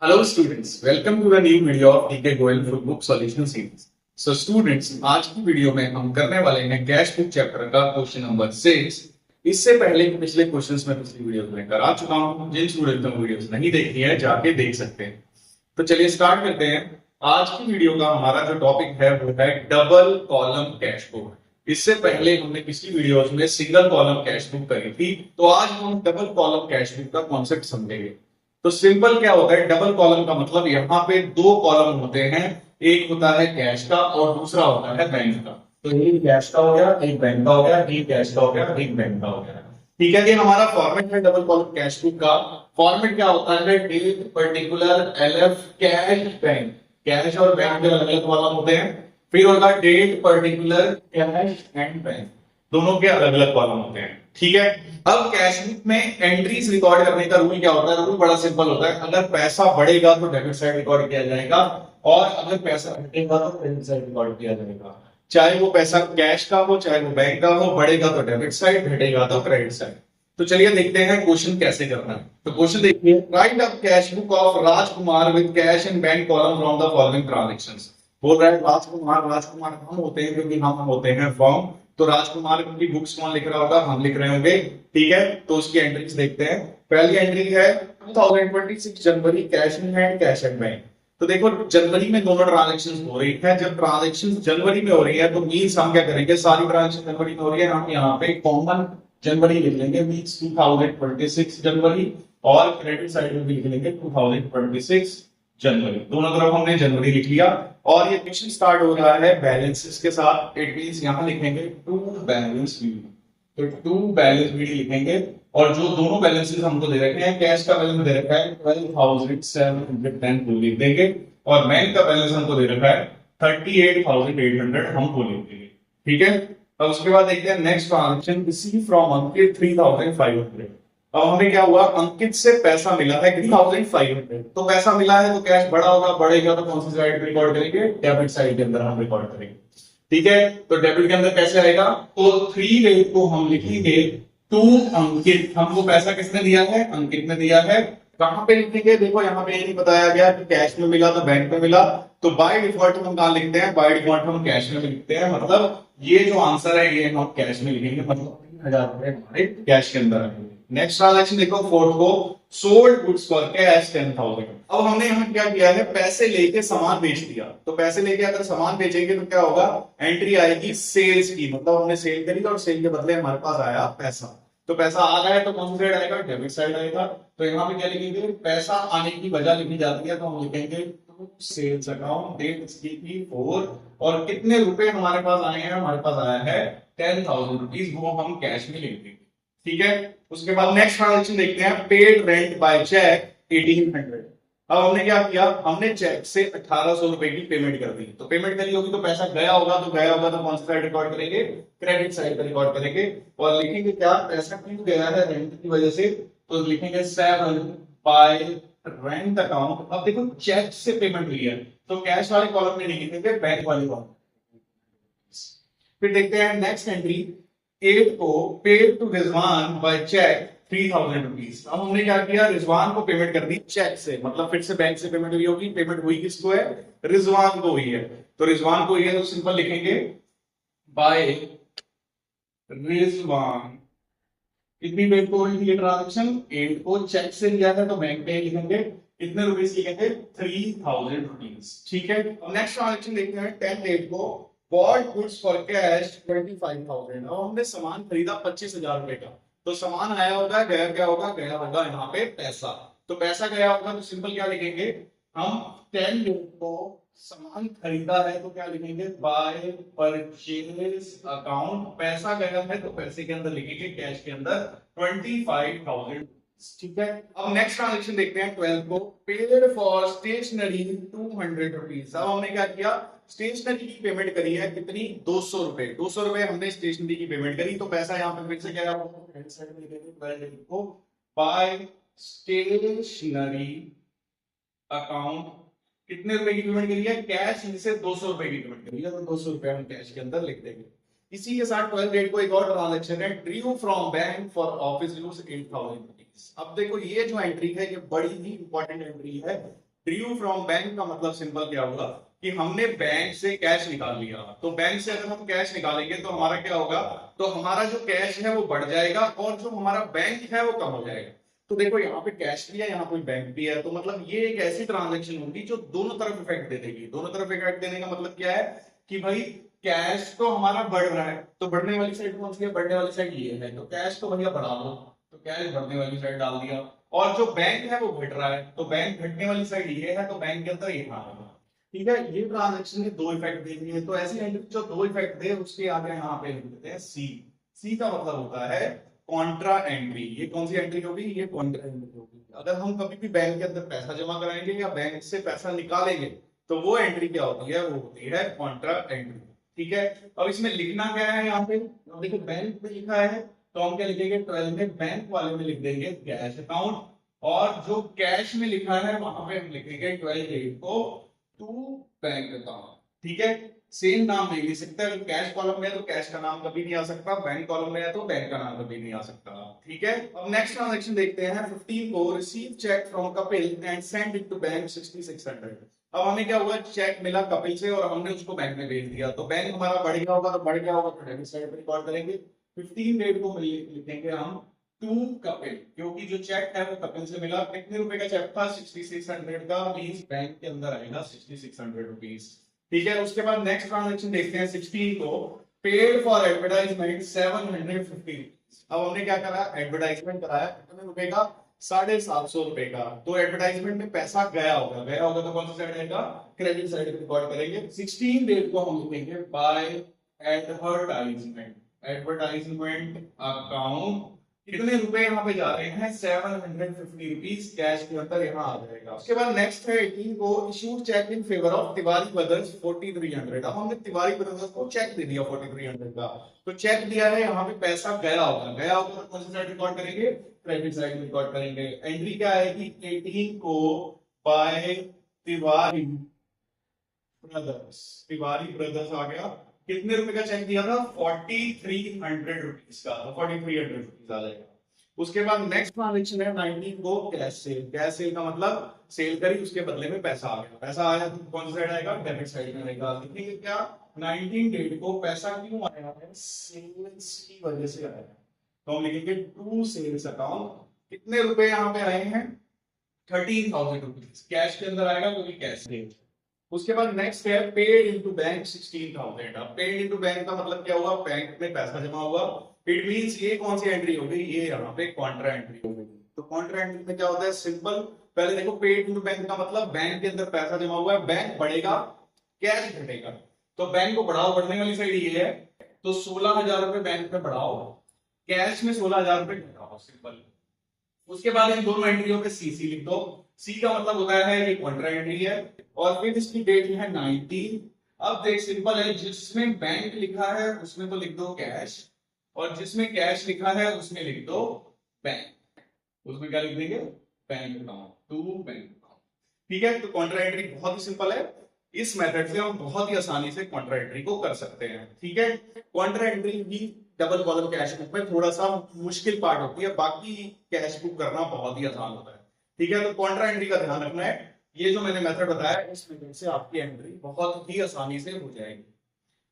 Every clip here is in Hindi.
Hello students, welcome to the new video of TK Goel Full Book Solution Series. So students, आज की वीडियो में हम करने वाले हैं कैश बुक चैप्टर का क्वेश्चन नंबर 6। इससे पहले के पिछले क्वेश्चंस में पिछली वीडियो लेकर आ चुका हूं। जिन स्टूडेंट्स ने वीडियोस नहीं देखी है जाके देख सकते हैं। तो चलिए स्टार्ट करते हैं। आज की वीडियो का हमारा जो टॉपिक है वो है डबल कॉलम कैश बुक। इससे पहले हमने पिछली वीडियोस में सिंगल कॉलम कैश बुक करी थी, तो आज हम डबल कॉलम कैश बुक का कॉन्सेप्ट समझेंगे। तो सिंपल क्या होता है, डबल कॉलम का मतलब यहाँ पे दो कॉलम होते हैं, एक होता है कैश का और दूसरा होता है बैंक का। तो एक कैश का हो गया, एक बैंक का हो गया, एक कैश का हो गया, एक बैंक का हो गया। ठीक है, ये हमारा फॉर्मेट है डबल कॉलम कैश बुक का। फॉर्मेट क्या होता है, date particular LF cash bank. Cash और बैंक के अलग अलग कॉलम होते हैं। फिर होगा date particular cash and bank, दोनों के अलग अलग कॉलम होते हैं। ठीक है, अब कैश बुक में एंट्रीज रिकॉर्ड करने का रूल क्या होता है? रूल बड़ा सिंपल होता है। अगर पैसा बढ़ेगा तो डेबिट साइड रिकॉर्ड किया जाएगा और अगर पैसा घटेगा तो क्रेडिट साइड रिकॉर्ड किया जाएगा। चाहे वो पैसा कैश का हो चाहे वो बैंक का हो, बढ़ेगा तो डेबिट साइड, घटेगा तो क्रेडिट साइड। तो चलिए देखते हैं क्वेश्चन कैसे करना है। तो क्वेश्चन देखिए, right up cash book of Rajkumar with cash and bank column from the following transactions. बोल रहा है राजकुमार, राजकुमार हम होते हैं क्योंकि हम होते हैं फॉर्म। तो राजकुमार की बुक्स कौन लिख रहा होगा? हम लिख रहे होंगे। ठीक है, तो उसकी एंट्रीज देखते हैं। पहली एंट्री है 2026 जनवरी cash in hand cash and bank. तो देखो जनवरी में दोनों ट्रांजैक्शंस हो रही है। जब ट्रांजैक्शंस जनवरी में हो रही है तो मींस हम क्या करेंगे, सारी ट्रांजैक्शन जनवरी में हो रही है, हम यहाँ पे कॉमन जनवरी लिख लेंगे, मींस 2026 जनवरी, और क्रेडिट साइड में भी लिख लेंगे 2026 जनवरी। दोनों तरफ हमने जनवरी लिख लिया और ये क्वेश्चन स्टार्ट हो रहा है बैलेंसेस के साथ। इट मींस यहां लिखेंगे टू बैलेंस वीडी। तो टू बैलेंस वीडी लिखेंगे और जो दोनों बैलेंसेस हमको दे रखे हैं, कैश का बैलेंस दे रखा है 12,710 लिख देंगे और बैंक का बैलेंस हमको दे रखा है 38,800 हमको लिख देंगे। ठीक है, अब उसके बाद देखते हैं नेक्स्ट ट्रांजैक्शन, रिसीव फ्रॉम अंकित 3,500। अब हमें क्या हुआ, अंकित से पैसा मिला है 3,500। तो पैसा मिला है तो कैश बड़ा होगा, बढ़ेगा तो कौन सी साइड रिकॉर्ड करेंगे? डेबिट साइड के अंदर हम रिकॉर्ड करेंगे। ठीक है, तो डेबिट के अंदर कैसे आएगा? तो 3 रेट को हम लिखेंगे टू अंकित। हमको पैसा किसने दिया है? अंकित ने दिया है। कहां पे लिखेंगे? देखो यहाँ पे ये नहीं बताया गया कि कैश में मिला तो बैंक में मिला, तो बाय डिफॉल्ट हम कहां लिखते हैं? बाय डिफॉल्ट हम कैश में लिखते हैं। मतलब ये जो आंसर है ये हम कैश में लिखेंगे, मतलब 3,000 रुपए हमारे कैश के अंदर आएंगे। नेक्स्ट ट्रांजैक्शन देखो, फोर्थ को सोल्ड गुड्स फॉर कैश 10,000। अब हमने यहाँ क्या किया है, पैसे लेके सामान बेच दिया। तो पैसे लेके अगर सामान बेचेंगे तो क्या होगा, एंट्री आएगी सेल्स की, मतलब हमने सेल करी और सेल के बदले हमारे पास आया पैसा। तो पैसा आ गया है तो कौन सी साइड आएगा? डेबिट साइड आएगा। तो यहाँ पे क्या लिखेंगे, पैसा आने की वजह लिखी जाती है तो हम लिखेंगे टू सेल्स अकाउंट, डेट इसकी थी 4 और कितने रुपए हमारे पास आए हैं? हमारे पास आया है 10,000 रुपीज, वो हम कैश में लिख देंगे। ठीक है, उसके बाद नेक्स्ट ट्रांजैक्शन देखते हैं, पेड रेंट बाय चेक 1,800। अब हमने क्या किया, हमने चेक से 1,800 रुपए की पेमेंट कर दी। तो पेमेंट करी होगी तो पैसा गया होगा, तो गया होगा तो कौन सी साइड रिकॉर्ड करेंगे? क्रेडिट साइड पर रिकॉर्ड करेंगे। और लिखेंगे क्या, पैसा क्यों गया है? रेंट की वजह से। तो लिखेंगे 7 बाय रेंट अकाउंट। अब देखो चेक से पेमेंट हुई है तो कैश वाले कॉलम में नहीं लिखेंगे, बैंक वाले कॉलम। फिर देखते हैं नेक्स्ट एंट्री, 8 को paid to Rizwan by cheque 3,000 rupees. अब हमने क्या किया, रिजवान को पेमेंट कर दी चेक से, मतलब फिर से बैंक से पेमेंट हुई होगी। पेमेंट हुई किसको है? रिजवान को हुई है। तो रिजवान को हुई है तो सिंपल लिखेंगे बाय रिजवान। कितनी बैंक को हुई थी ये ट्रांजेक्शन? 8 को। चेक से लिया है तो बैंक पे लिखेंगे, कितने रुपीज लिखेंगे? 3,000 रुपीज। ठीक है, अब नेक्स्ट ट्रांजेक्शन देखते हैं, 10/8 को बॉट गुड्स फॉर कैश 25,000। अब हमने सामान खरीदा 25,000 रुपए का। तो सामान आया होगा, गया क्या होगा? गया होगा यहाँ पे पैसा। तो पैसा गया होगा तो सिंपल क्या लिखेंगे हम, 10 को सामान खरीदा है तो क्या लिखेंगे? By purchase account. पैसा गया है तो पैसे के अंदर लिखेंगे कैश के अंदर 25,000। ठीक है, अब नेक्स्ट ट्रांजेक्शन देखते हैं, 12 को पेड फॉर स्टेशनरी 200 रुपीज। अब हमने क्या किया, स्टेशनरी की पेमेंट करी है, कितनी? 200 रुपए। 200 रुपए हमने स्टेशनरी की पेमेंट करी, तो पैसा यहाँ पे फिर से क्या होगा, बाय स्टेशनरी अकाउंट। कितने रुपए की पेमेंट करी है? कैश से 200 रुपए की पेमेंट करी है, तो 200 रुपए हम कैश के अंदर लिख देंगे। इसी के साथ 12 डेट को एक और ट्रांजैक्शन है, Drew from bank for office use 8,000 rupees. अब देखो ये जो एंट्री है ये बड़ी ही इंपॉर्टेंट एंट्री है। ड्रू फ्रॉम बैंक का मतलब सिंपल क्या होगा कि हमने बैंक से कैश निकाल लिया। तो बैंक से अगर हम कैश निकालेंगे तो हमारा क्या होगा, तो हमारा जो कैश है वो बढ़ जाएगा और जो हमारा बैंक है वो कम हो जाएगा। तो देखो यहाँ पे कैश भी है, यहाँ कोई बैंक भी है, तो मतलब ये एक ऐसी ट्रांजेक्शन होगी जो दोनों तरफ इफेक्ट दे देगी। दोनों तरफ इफेक्ट देने का मतलब क्या है कि भाई कैश तो हमारा बढ़ रहा है, तो बढ़ने वाली साइड कौन सी है, बढ़ने वाली साइड ये है, तो कैश तो भैया बढ़ा दो, तो कैश बढ़ने वाली साइड डाल दिया। और जो बैंक है वो घट रहा है, तो बैंक घटने वाली साइड ये है, तो बैंक के अंदर ये आएगा। ठीक है, ये ट्रांजेक्शन के दो इफेक्ट देंगे है, तो ऐसी एंट्री जो दो इफेक्ट दे उसके आगे यहाँ पे लिख देते हैं सी। सी का मतलब होता है कॉन्ट्रा एंट्री। ये कौन सी एंट्री होगी, ये कॉन्ट्रा एंट्री होगी। अगर हम कभी भी बैंक के अंदर पैसा जमा कराएंगे या बैंक से पैसा निकालेंगे तो वो एंट्री क्या होती है, वो होती है कॉन्ट्रा एंट्री। ठीक है, अब इसमें लिखना क्या है, यहाँ पे देखो बैंक में लिखा है तो हम क्या लिखेंगे, 12 में बैंक वाले में लिख देंगे कैश अकाउंट, और जो कैश में लिखा है वहां पे हम लिखेंगे 12 को टू बैंक अकाउंट। ठीक है, सेम नाम नहीं लिख सकते, अगर कैश कॉलम में है तो कैश का नाम कभी नहीं आ सकता, बैंक कॉलम में है तो बैंक का नाम कभी नहीं आ सकता। ठीक है, अब नेक्स्ट ट्रांजैक्शन देखते हैं 15 को, receive cheque from Kapil and send it to bank 6600। अब हमें क्या हुआ, चेक मिला कपिल से और हमने उसको बैंक में भेज दिया, तो बैंक हमारा बढ़ गया होगा, तो बढ़ गया होगा तो डेबिट साइड पे रिकॉर्ड करेंगे। 15 डेट को लिखेंगे हम टू कपिल, क्योंकि जो चेक है वो कपिल से मिला। कितने रुपए का चेक था, 6600 का, मींस बैंक के अंदर आएगा 6600 रुपीस। ठीक है, उसके बाद नेक्स्ट ट्रांजैक्शन देखते हैं 16 को, पेड फॉर एडवर्टाइजमेंट 750। अब हमने क्या करा, एडवर्टाइजमेंट कराया कितने रुपए का, 750 रुपए का। तो एडवर्टाइजमेंट में पैसा गया होगा, गया होगा तो कौन सा साइड आएगा, क्रेडिट साइड रिकॉर्ड करेंगे। 16 डेट को हम लिखेंगे बाय एडवर्टाइजमेंट, एडवर्टाइजमेंट अकाउंट। कितने रुपए यहाँ पे जा रहे हैं, 750 रुपीज कैश के अंदर यहाँ आ जाएगा। उसके बाद नेक्स्ट है 18 को, issued cheque in favour of Tiwari brothers 4300। अब हमने तिवारी ब्रदर्स को चेक दे दिया 4300 का, तो चेक दिया है, यहाँ पे पैसा गया होगा, गया होगा तो कौन सी साइड रिकॉर्ड करेंगे, क्रेडिट साइड रिकॉर्ड करेंगे। एंट्री क्या आएगी, 18 को by Tiwari brothers, Tiwari brothers आ गया। कितने रुपए का चेक दिया था, 4300 रुपीज का, तो 4300 रुपीज आ जाएगा। उसके बाद नेक्स्ट ट्रांजेक्शन है 19 को, कैश सेल। कैश सेल का मतलब सेल करी, उसके बदले में पैसा आ गया, पैसा आया तो कौन सी साइड आएगा, डेबिट साइड में आएगा। लिखेंगे क्या, 19 डेट को पैसा क्यों आया है, सेल्स की वजह से आया है, तो हम लिखेंगे टू सेल्स अकाउंट। कितने रुपए यहाँ पे आए हैं, 13,000 रुपीज कैश के अंदर आएगा, क्योंकि कैश सेल। उसके बाद नेक्स्ट है पेड इनटू बैंक 16,000। अब पेड इनटू बैंक का मतलब क्या हुआ, बैंक में पैसा जमा हुआ। इट मींस ये कौन सी एंट्री हो गई, ये यहाँ पे कॉन्ट्रा एंट्री हो गई। तो कॉन्ट्रा एंट्री में क्या होता है, सिंपल, पहले देखो पेड इनटू बैंक का मतलब बैंक के अंदर पैसा जमा हुआ है, बैंक बढ़ेगा, कैश घटेगा, तो बैंक को बढ़ाओ, बढ़ने वाली साइड ये है, तो 16,000 रुपए बैंक में बढ़ाओ, कैश में 16,000 रुपए घटाओ, सिंपल। उसके बाद इन दोनों एंट्रियों पे सीसी लिख दो। सी का मतलब होता है ये कॉन्ट्रा एंट्री है, और फिर इसकी डेट है 19। अब देख सिंपल है, जिसमें बैंक लिखा है उसमें तो लिख दो कैश, और जिसमें कैश लिखा है उसमें लिख दो बैंक। उसमें क्या लिख देंगे, bank account, to bank account. ठीक है, तो कॉन्ट्रा एंट्री बहुत ही सिंपल है, इस मेथड से हम बहुत ही आसानी से कॉन्ट्रा एंट्री को कर सकते हैं। ठीक है, कॉन्ट्रा एंट्री भी डबल कॉलम कैश बुक में थोड़ा सा मुश्किल पार्ट होती है, बाकी कैश बुक करना बहुत ही आसान होता है। ठीक है, तो कॉन्ट्रा एंट्री का ध्यान रखना है, ये जो मैंने मेथड बताया इस मेथड से आपकी एंट्री बहुत ही आसानी से हो जाएगी।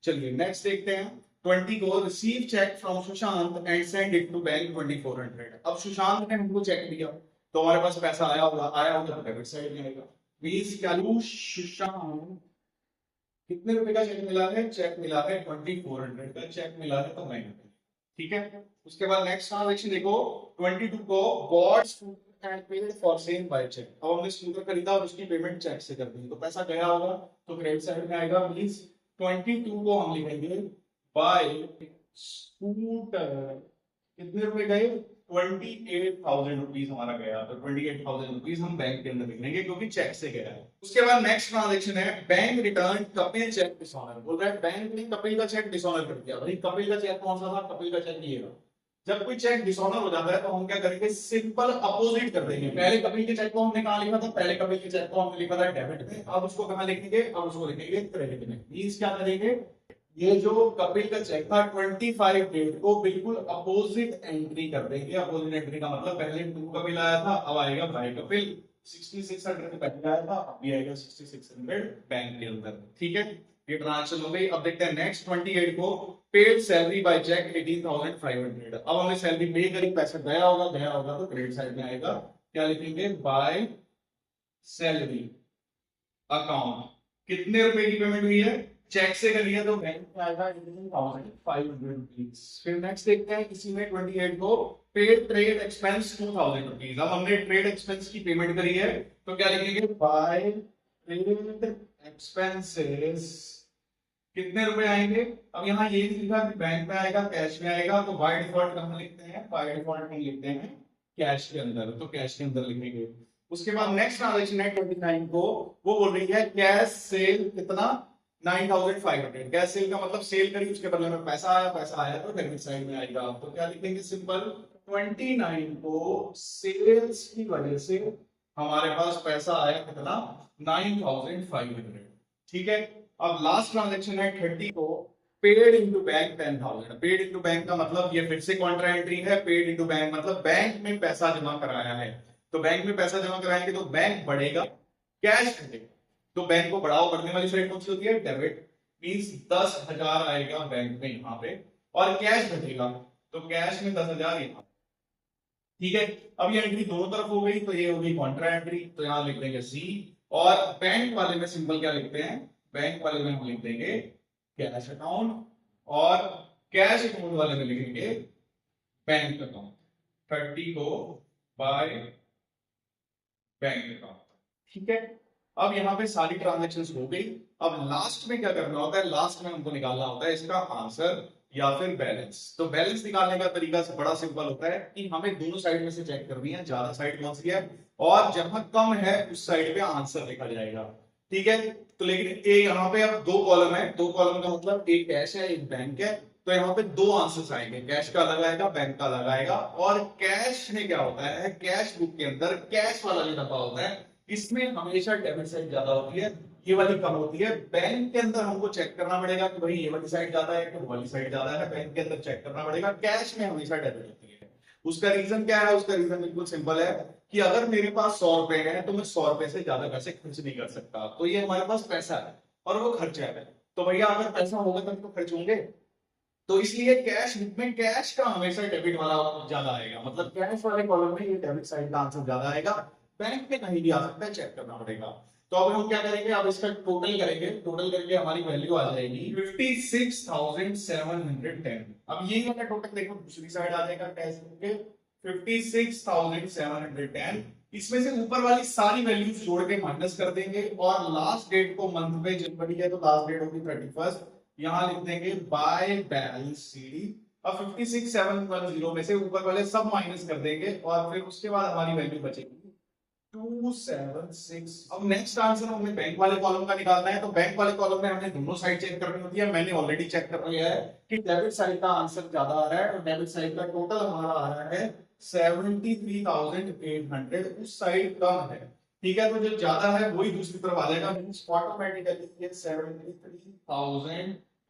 चलिए नेक्स्ट देखते हैं 20 को, receive cheque from Sushant and send it to bank 2400। अब सुशांत ने हमको चेक दिया तो हमारे पास पैसा आया होगा, तो डेबिट साइड में आएगा। मींस क्या, सुशांत कितने रुपए का चेक मिला है, चेक मिला है 2400 का चेक मिला है, तो बैंक में। ठीक है, उसके बाद नेक्स्ट ट्रांजेक्शन देखो 22 को, bought and paid for same by cheque. अब हमने स्कूटर खरीदा और उसकी पेमेंट चेक से कर दी, तो पैसा गया होगा तो क्रेडिट साइड में आएगा। मींस 22 को हम लिखेंगे बाय स्कूटर, कितने रुपए गए, 28,000 रुपीज हमारा गया, तो 28,000 रुपीज हम बैंक के अंदर लिख लेंगे क्योंकि चेक से गया है। उसके बाद नेक्स्ट ट्रांजेक्शन है bank return Kapil cheque dishonour. बोल रहा है बैंक ने कपिल का चेक डिसऑनर कर दिया। भाई कपिल का चेक कौन सा था, कपिल का चेक ये था। जब कोई चेक डिसऑनर हो जाता है तो हम क्या करेंगे, सिंपल अपोजिट कर देंगे। पहले कपिल के चेक को हमने कहां लिखा था, पहले कपिल के चेक को हमने लिखा था डेबिट में, अब उसको कहां लिखेंगे, अब उसको लिखेंगे क्रेडिट में। मींस क्या करेंगे, ये जो कपिल का चेक था 25 डेट को बिल्कुल अपोजिट एंट्री कर देंगे। अपोजिट एंट्री का मतलब पहले टू कपिल आया था, अब आएगा बाय कपिल, 6600 पहले आया था, अभी आएगा 6600 बैंक के अंदर। ठीक है, ये ट्रांजेक्शन हो गई। अब देखते हैं नेक्स्ट 28 को, पेड सैलरी बाय चेक 18500। अब हमने सैलरी पे करी, पैसा गया होगा तो क्रेडिट साइड में आएगा। क्या लिखेंगे? By salary account. कितने रुपए की पेमेंट हुई है? चेक से करी है तो बैंक में आएगा 18500 रुपीज। फिर नेक्स्ट देखते हैं इसी में 28 को, पेड ट्रेड एक्सपेंस 2000 रुपीज। अब हमने ट्रेड एक्सपेंस की पेमेंट करी है तो क्या लिखेंगे? बाय ट्रेड एक्सपेंसेस कितने रुपए आएंगे? अब यहाँ ये लिखा कि बैंक में आएगा, कैश में आएगा, तो बाय डिफॉल्ट हम लिखते हैं, बाय डिफॉल्ट हम लिखते हैं कैश के अंदर, तो कैश के अंदर लिखेंगे। उसके बाद नेक्स्ट ट्रांजेक्शन है 29 को, वो बोल रही है कैश सेल कितना? 9500। कैश सेल का मतलब सेल करी, उसके बदले में पैसा आया तो डेबिट साइड में आएगा। तो क्या लिखेंगे? सिंपल 29 को सेल्स की वजह से हमारे पास पैसा आया कितना? 9500। ठीक है, अब लास्ट ट्रांजेक्शन है 30 को, paid into bank 10000। Paid into bank का मतलब ये फिर से कॉन्ट्रा एंट्री है। पेड इनटू बैंक मतलब बैंक में पैसा जमा कराया है, तो बैंक में पैसा जमा कराएंगे तो बैंक बढ़ेगा, कैश घटेगा। तो बैंक को बढ़ाओ, बढ़ने वाली साइड कौन सी होती है? डेबिट। मींस 10,000 आएगा बैंक में यहाँ पे, और कैश घटेगा तो कैश में 10,000 यहाँ। ठीक है, अब ये एंट्री दोनों तरफ हो गई, तो ये हो गई कॉन्ट्रा एंट्री, तो यहां लिख देंगे सी। और बैंक वाले में सिंपल क्या लिखते हैं? बैंक वाले में हम लिख देंगे कैश अकाउंट, और कैश अकाउंट वाले में लिखेंगे बैंक अकाउंट। 30 को बाय बैंक अकाउंट। ठीक है, अब यहाँ पे सारी ट्रांजेक्शंस हो गई। अब लास्ट में क्या करना होता है? लास्ट में हमको निकालना होता है इसका आंसर या फिर बैलेंस। तो बैलेंस निकालने का तरीका से बड़ा सिंपल होता है कि हमें दोनों साइड में से चेक करनी है, ज्यादा साइड कौन सी है, और जहां कम है उस साइड पे आंसर लिखा जाएगा। ठीक है, तो लेकिन ए यहाँ पे अब दो कॉलम है, दो कॉलम का मतलब एक कैश है एक बैंक है, तो यहाँ पे दो आंसर्स आएंगे, कैश का अलग आएगा, बैंक का अलग आएगा। और कैश में क्या होता है? कैश बुक के अंदर कैश वाला जो डब्बा होता है, इसमें हमेशा डेबिट साइड ज्यादा होती है, ये वाली कम होती है। बैंक के अंदर हमको चेक करना पड़ेगा कि भाई ये वाली साइड ज्यादा है कि वो वाली साइड ज्यादा है, बैंक के अंदर चेक करना पड़ेगा। कैश में हमेशा डेबिट होती है। उसका रीजन क्या है? उसका रीजन बिल्कुल सिंपल है कि अगर मेरे पास 100 रुपए है तो मैं 100 रुपए से ज्यादा पैसे खर्च नहीं कर सकता, तो ये हमारे पास पैसा है और वो खर्चा है, तो भैया अगर पैसा होगा तब तो खर्च होंगे, तो इसलिए कैश बुक में कैश का हमेशा डेबिट वाला ज्यादा आएगा, मतलब कैश वाले कॉलम में ये डेबिट साइड का आंसर ज्यादा आएगा। बैंक में कहीं भी आ सकता है, चेक करना पड़ेगा। तो अब हम क्या करेंगे? अब इसका टोटल करेंगे, टोटल करके हमारी वैल्यू आ जाएगी 56,710। अब यही वाला टोटल देखो, दूसरी साइड आ जाएगा कैश बुक के 56,710। इसमें से ऊपर वाली सारी वैल्यूज जोड़ के माइनस कर देंगे, और लास्ट डेट को मंथ में जनवरी है तो लास्ट डेट होगी 31। यहां लिख देंगे बाय बैलेंस सीडी। अब 56,710 में से ऊपर वाले सब माइनस कर देंगे, और फिर उसके बाद हमारी वैल्यू बचेगी 276। अब नेक्स्ट आंसर हमें बैंक वाले कॉलम का निकालना है, तो बैंक वाले कॉलम में हमने दोनों साइड चेक करनी होती है। मैंने ऑलरेडी चेक कर लिया है कि डेबिट साइड का आंसर ज्यादा आ रहा है, और डेबिट साइड का टोटल हमारा आ रहा है 73,800, उस साइड कम है। ठीक है, तो जो ज्यादा है वही दूसरी तरफ आ जाएगा, ऑटोमेटिकली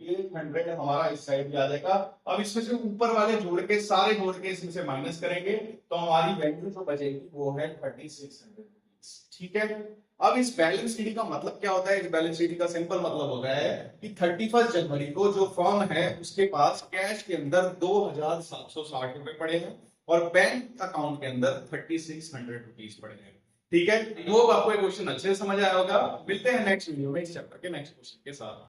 73,800 हमारा इस साइड भी आ जाएगा। अब इसमें से ऊपर वाले जोड़ के सारे जोड़ के इसमें से माइनस करेंगे, तो हमारी वैल्यू जो बचेगी वो है 3600। ठीक है, अब इस बैलेंस शीट का मतलब क्या होता है? इस बैलेंस शीट का सिंपल मतलब होता है कि 31 जनवरी को जो फर्म है उसके पास कैश के अंदर 2,760 रुपए पड़े हैं, और बैंक अकाउंट के अंदर 3600 रुपीज पड़े हैं। ठीक है, वो आपको क्वेश्चन अच्छे से समझ आया होगा। मिलते हैं नेक्स्ट वीडियो में इस चैप्टर के नेक्स्ट क्वेश्चन के साथ।